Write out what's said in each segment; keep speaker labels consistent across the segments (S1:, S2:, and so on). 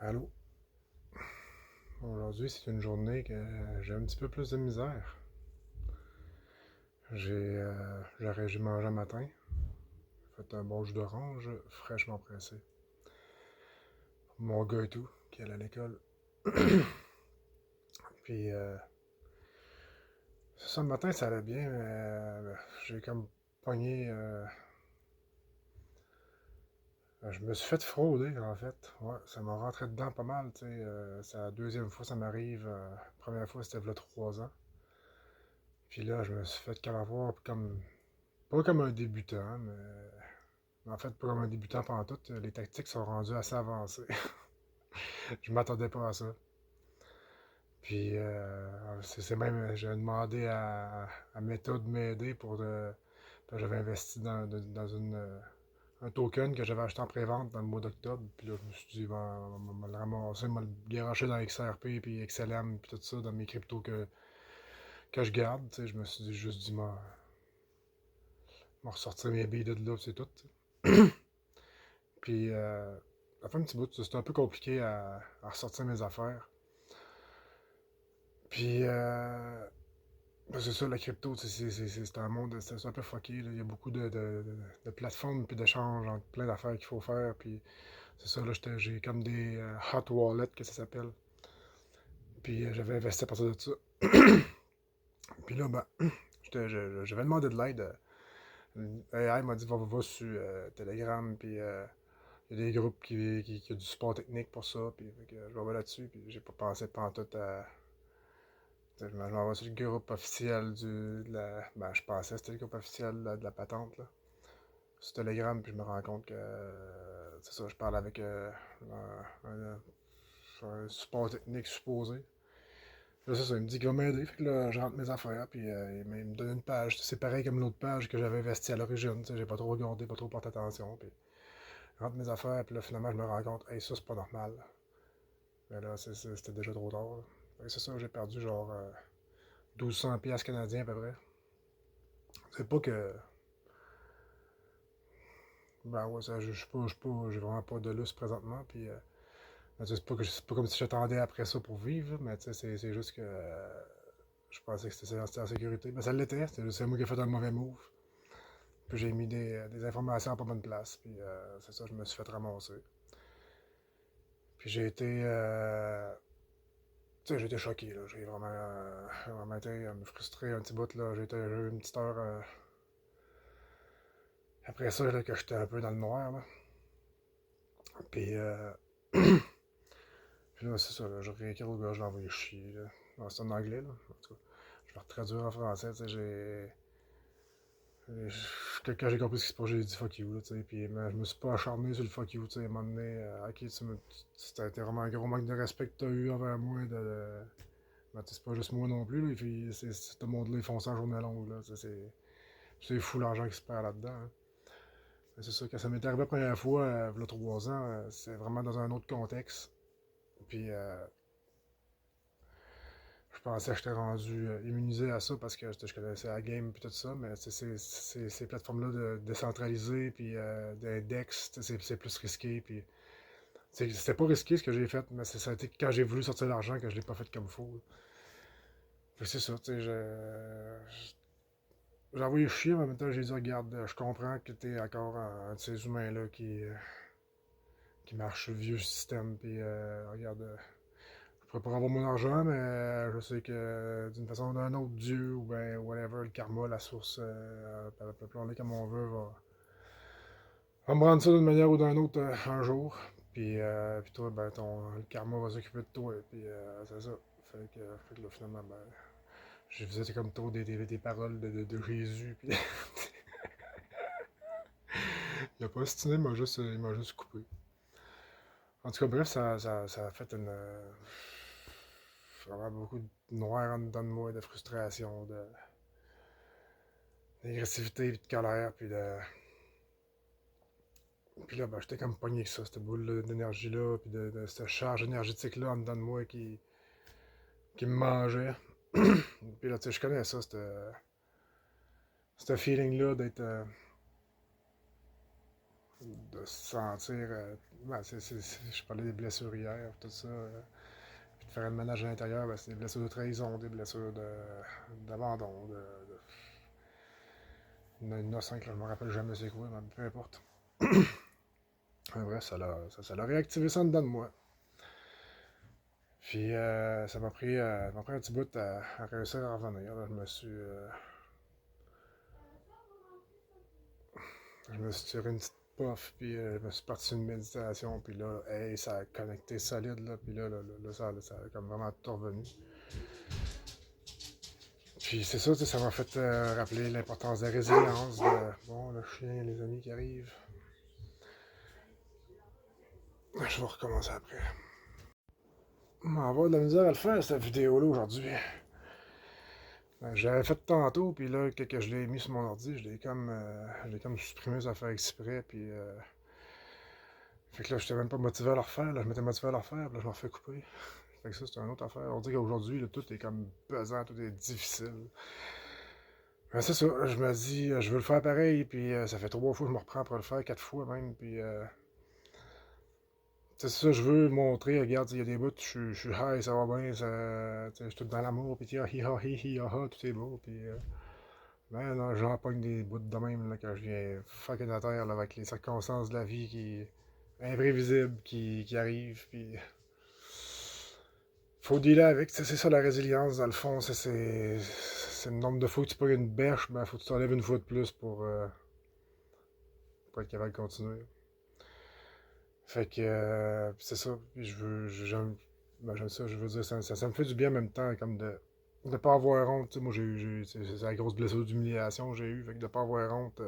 S1: Allô? Aujourd'hui, c'est une journée que j'ai un petit peu plus de misère. J'ai mangé un matin, fait un bon jus d'orange fraîchement pressé. Mon gars et tout, qui allait à l'école. Puis, c'est ça, le matin, ça allait bien, mais j'ai comme pogné. Je me suis fait frauder, en fait. Ouais, ça m'a rentré dedans pas mal, tu sais. C'est la deuxième fois que ça m'arrive. La première fois, c'était il y a 3 ans. Puis là, je me suis fait comme avoir comme. Pas comme un débutant, mais en fait, pas comme un débutant pendant tout. Les tactiques sont rendues assez avancées. Je m'attendais pas à ça. Puis, c'est même, j'ai demandé à Meta de m'aider parce que j'avais investi dans un token que j'avais acheté en pré-vente dans le mois d'octobre. Puis là, je me suis dit, bon, on va le ramasser, on va le garocher dans XRP, puis XLM, puis tout ça, dans mes cryptos que je garde. Tu sais, je me suis dit, juste dit, ressortir mes billes de là, puis c'est tout. Puis, ça fait un petit bout, c'était un peu compliqué à ressortir mes affaires. Puis, ben c'est ça, la crypto, c'est un monde, c'est un peu fucké, là. Il y a beaucoup de plateformes puis d'échanges entre plein d'affaires qu'il faut faire. Puis, c'est ça, là, j'ai comme des hot wallets, que ça s'appelle. Puis, j'avais investi à partir de ça. Puis là, ben, j'avais demandé de l'aide. AI m'a dit, va sur Telegram, puis il y a des groupes qui ont du support technique pour ça, puis fait que je vais voir là-dessus, puis j'ai pas pensé pantoute à. Je m'en vais sur le groupe officiel Ben, je pensais que c'était le groupe officiel de la patente, là. Sur Telegram, puis je me rends compte que. C'est ça, je parle avec un support technique supposé. Là, c'est ça, il me dit qu'il va m'aider, fait que là, je rentre mes affaires, puis il me donne une page. C'est pareil comme l'autre page que j'avais investie à l'origine, tu sais, j'ai pas trop regardé, pas trop porté attention, puis je rentre mes affaires, puis là, finalement, je me rends compte, hey, ça, c'est pas normal. Mais là, c'était déjà trop tard, là. Fait que c'est ça, j'ai perdu genre 1200 piastres canadiens à peu près. C'est pas que. Ben ouais, ça, j'ai vraiment pas de lustre présentement, puis ben, c'est pas comme si j'attendais après ça pour vivre, mais tu sais, c'est juste que je pensais que c'était en sécurité. Ben ça l'était, c'est moi qui ai fait un mauvais move. Puis j'ai mis des informations à pas bonne place, puis c'est ça, je me suis fait ramasser. Puis tu sais, j'ai été choqué, là. J'ai vraiment été frustré un petit bout, là. J'ai eu une petite heure après ça, là, que j'étais un peu dans le noir, là. Puis, puis là, c'est ça, là, j'ai réécrit au gars, je l'ai envoyé chier, là. Non, c'est en anglais, là. En tout cas, je vais le traduire en français, tu sais, quand j'ai compris ce qui se passait, j'ai dit fuck you, là, tu sais, puis mais je me suis pas acharné sur le fuck you, tu sais, à un moment donné, ok, c'était vraiment un gros manque de respect que t'as eu envers moi, ben, c'est pas juste moi non plus, là, ce monde-là, ils font ça en journée longue, là, c'est fou l'argent qui se perd là-dedans, hein. C'est ça, quand ça m'est arrivé la première fois, il y a 3 ans, c'est vraiment dans un autre contexte. Puis je pensais que j'étais rendu immunisé à ça parce que je connaissais la game et tout ça, mais ces plateformes-là décentralisées puis d'index, c'est plus risqué. Puis c'était pas risqué ce que j'ai fait, mais ça a été quand j'ai voulu sortir l'argent que je l'ai pas fait comme il faut. Fait que c'est ça, tu sais, j'ai envoyé chier, mais en même temps, j'ai dit, regarde, je comprends que t'es encore un de ces humains-là qui marche sur le vieux système, puis regarde, je pourrais pas avoir mon argent, mais je sais que d'une façon ou d'une autre, Dieu ou ben whatever, le karma, la source, elle peut plomber comme on veut, va me rendre ça d'une manière ou d'une autre un jour. Puis toi, ben le karma va s'occuper de toi, puis c'est ça. Fait que là, finalement, ben, j'ai visité comme trop des paroles de Jésus, puis il a pas stiné, il m'a juste coupé. En tout cas, bref, ça a fait vraiment beaucoup de noir en dedans de moi, de frustration, d'agressivité, puis de colère, puis là, ben, j'étais comme pogné avec ça, cette boule d'énergie-là, puis de cette charge énergétique-là en dedans de moi qui me mangeait. Puis là, tu sais, je connais ça, ce feeling-là d'être de se sentir. Ben, je parlais des blessures hier, tout ça. Puis de faire le ménage à l'intérieur, ben, c'est des blessures de trahison, des blessures d'abandon, une A5, là, je me rappelle jamais c'est quoi, mais peu importe. Bref, ça l'a réactivé ça en dedans de moi. Puis ça m'a pris un petit bout à réussir à revenir. Là, je me suis tiré une petite puff, puis je me suis parti sur une méditation, puis là, hey, ça a connecté solide, là, puis ça a comme vraiment tout revenu. Puis c'est ça, tu sais, ça m'a fait rappeler l'importance de la résilience, bon, le chien, les amis qui arrivent. Je vais recommencer après. On va avoir de la misère à le faire, cette vidéo-là, aujourd'hui. J'avais fait tantôt, puis là, que je l'ai mis sur mon ordi, je l'ai comme supprimé sans faire exprès, puis fait que là, j'étais même pas motivé à le refaire, là, je m'étais motivé à le refaire, puis là, je me refais couper. Fait que ça, c'est une autre affaire. On dit qu'aujourd'hui, là, tout est comme pesant, tout est difficile. Mais c'est ça, je me dis, je veux le faire pareil, puis ça fait 3 fois que je me reprends pour le faire, 4 fois même, puis c'est ça, je veux montrer, regarde, il y a des bouts, je suis high, ça va bien, je suis tout dans l'amour, puis hi ha hi hi ha ha, tout est beau, puis ben non, j'en pogne des bouts de même là, quand je viens fucking à terre là, avec les circonstances de la vie qui imprévisibles qui arrivent, puis faut dealer avec, c'est ça la résilience, dans le fond, c'est le nombre de fois que tu pognes une bêche, ben faut que tu t'enlèves une fois de plus pour être capable de continuer. Fait que c'est ça, puis j'aime ça, je veux dire, ça me fait du bien en même temps, comme de pas avoir honte, tu sais, moi c'est la grosse blessure d'humiliation que j'ai eue, fait que de pas avoir honte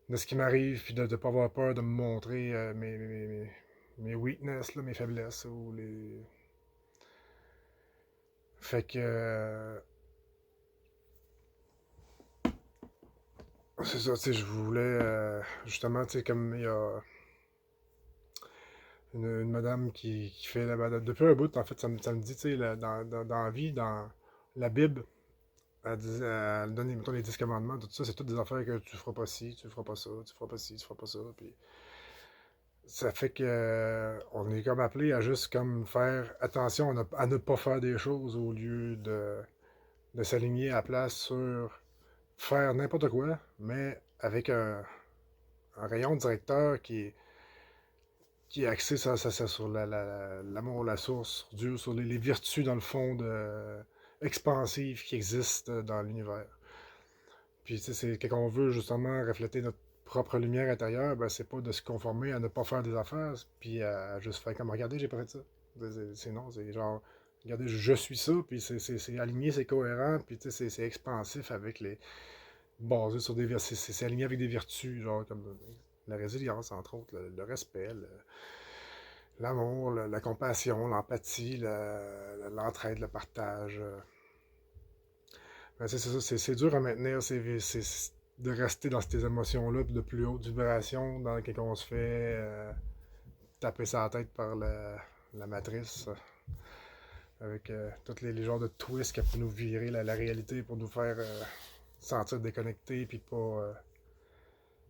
S1: de ce qui m'arrive, puis de ne pas avoir peur de me montrer mes weaknesses, là, mes faiblesses, ou les... Fait que... c'est ça, tu sais, je voulais, justement, tu sais, comme il y a une madame qui fait la madame, depuis un bout, en fait, ça me dit, tu sais, dans la vie, dans la Bible, elle donne, mettons, les 10 commandements, tout ça, c'est toutes des affaires que tu feras pas ci, tu feras pas ça, tu feras pas ci, tu feras pas ça, puis ça fait que on est comme appelé à juste comme faire attention à ne pas faire des choses au lieu de s'aligner à la place sur faire n'importe quoi, mais avec un rayon directeur qui est axé sur l'amour, la source, sur Dieu, sur les vertus dans le fond expansives qui existent dans l'univers. Puis c'est quand on veut justement refléter notre propre lumière intérieure, ben, c'est pas de se conformer à ne pas faire des affaires, puis à juste faire comme regardez, j'ai pas fait ça. C'est non, c'est genre regardez, je suis ça, puis c'est aligné, c'est cohérent, puis c'est expansif avec les. Basé sur des vertus. C'est aligné avec des vertus, genre comme la résilience, entre autres, le respect, l'amour, la compassion, l'empathie, l'entraide, le partage. Ben, c'est ça, c'est dur à maintenir, de rester dans ces émotions-là de plus haute vibration dans lesquelles on se fait taper sa tête par la matrice avec tous les genres de twists qu'elle peut nous virer la réalité pour nous faire sentir déconnectés puis pas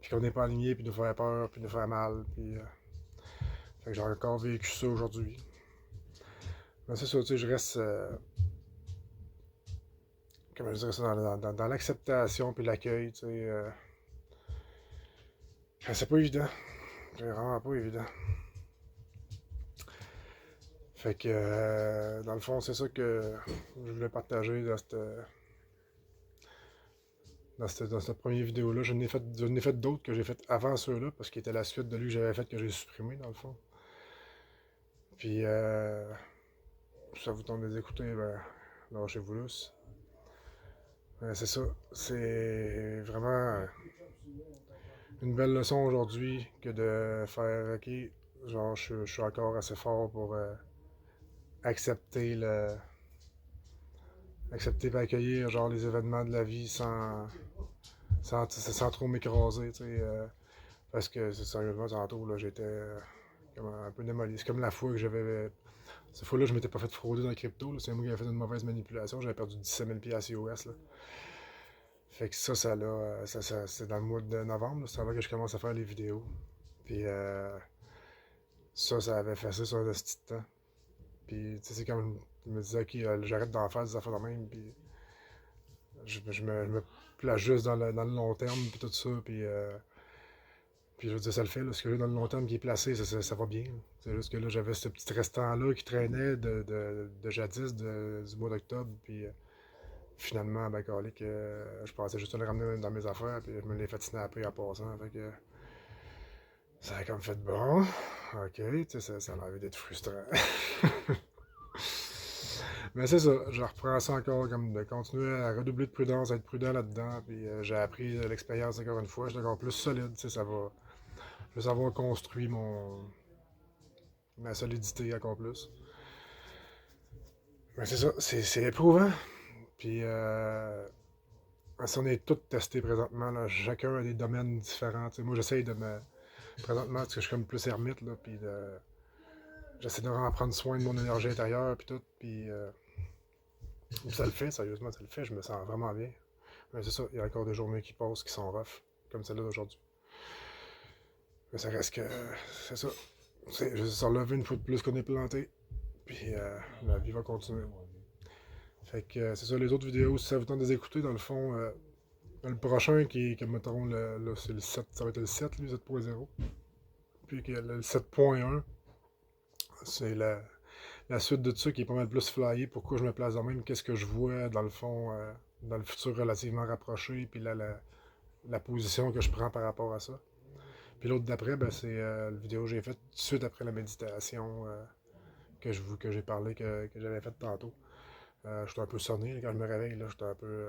S1: puis qu'on n'est pas aligné puis nous faire peur puis nous faire mal puis fait que j'ai encore vécu ça aujourd'hui. Mais c'est ça, tu sais, je reste comment je dirais ça dans l'acceptation puis l'accueil, tu sais. C'est pas évident. C'est vraiment pas évident. Fait que, dans le fond, c'est ça que je voulais partager dans cette première vidéo-là. Je n'ai fait d'autres que j'ai fait avant ceux-là, parce qu'ils étaient la suite de lui que j'avais fait que j'ai supprimé, dans le fond. Puis, si ça vous tente de les écouter, ben, lâchez-vous lousse. C'est ça. C'est vraiment une belle leçon aujourd'hui que de faire, ok, genre, je suis encore assez fort pour accepter accepter et accueillir genre les événements de la vie sans trop m'écraser, tu sais. Parce que sérieusement, tantôt, là, j'étais comme un peu démoli. C'est comme la fois que j'avais. Cette fois-là, je m'étais pas fait frauder dans la crypto. C'est moi qui avais fait une mauvaise manipulation. J'avais perdu 17 000 US. Là. Fait que c'est dans le mois de novembre, là, c'est avant que je commence à faire les vidéos. Puis ça avait fait ça sur un petit temps. Puis tu sais, c'est comme je me disais, ok, j'arrête d'en faire des affaires de même, puis je me place juste dans le long terme, puis tout ça, puis je veux dire, ça le fait, là, ce que j'ai dans le long terme qui est placé, ça va bien. C'est juste que là, j'avais ce petit restant-là qui traînait de jadis, du mois d'octobre, puis finalement, ben, calique, je pensais juste le ramener dans mes affaires, puis je me l'ai fait snapper en passant, fait que ça a comme fait bon, ok, tu sais, ça a envie d'être frustrant. Mais c'est ça, je reprends ça encore comme de continuer à redoubler de prudence, à être prudent là-dedans, puis j'ai appris de l'expérience encore une fois, je suis encore plus solide, tu sais, ça va, je vais savoir construire ma solidité encore plus. Mais c'est ça, c'est éprouvant, puis si on est tous testés présentement, là, chacun a des domaines différents, tu sais, moi j'essaye de me, présentement, parce que je suis comme plus ermite, là, puis j'essaie de vraiment prendre soin de mon énergie intérieure, puis tout, puis ça le fait, sérieusement, ça le fait, je me sens vraiment bien. Mais c'est ça, il y a encore des journées qui passent qui sont rough, comme celle-là d'aujourd'hui. Mais ça reste que, c'est ça, c'est juste se relever une fois de plus qu'on est planté, puis la vie va continuer. Fait que c'est ça, les autres vidéos, si ça vous tente de les écouter, dans le fond, le prochain qui mettons, là, c'est le 7, ça va être le 7, lui, 7.0. Puis que le 7.1, c'est la suite de ça qui est pas mal plus flyé. Pourquoi je me place de même, qu'est-ce que je vois dans le fond, dans le futur relativement rapproché, puis là, la position que je prends par rapport à ça. Puis l'autre d'après, ben, c'est la vidéo que j'ai faite tout de suite après la méditation que j'ai parlé, que j'avais faite tantôt. J'étais un peu sonné là, quand je me réveille, là, j'étais un peu...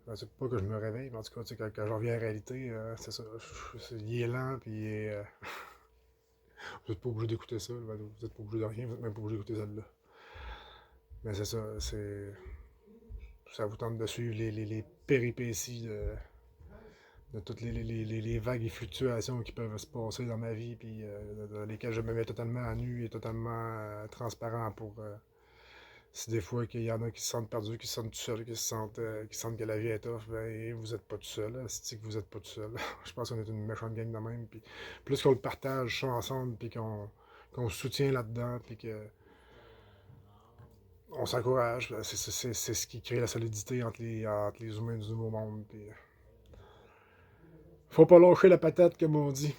S1: ben, c'est pas que je me réveille, mais en tout cas, quand je reviens à la réalité, c'est ça. Il est lent, puis il est, vous n'êtes pas obligé d'écouter ça, vous n'êtes pas obligé de rien, vous n'êtes même pas obligé d'écouter celle-là. Mais c'est ça, ça vous tente de suivre les péripéties de toutes les vagues et fluctuations qui peuvent se passer dans ma vie, puis dans lesquelles je me mets totalement à nu et totalement transparent pour si des fois qu'il y en a qui se sentent perdus, qui se sentent tout seuls, qui sentent que la vie est tough, ben vous êtes pas tout seul, c'est que vous êtes pas tout seul. Je pense qu'on est une méchante gang de même, puis plus qu'on le partage ça ensemble, puis qu'on se soutient là-dedans, puis que on s'encourage, ben, c'est ce qui crée la solidité entre les humains du nouveau monde, puis faut pas lâcher la patate, comme on dit.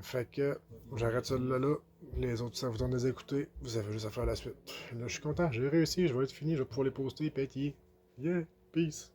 S1: Fait que j'arrête celle-là là. Les autres, ça vous tente de les écouter. Vous avez juste à faire la suite. Là, je suis content, j'ai réussi, je vais être fini, je vais pouvoir les poster et péter. Yeah, peace.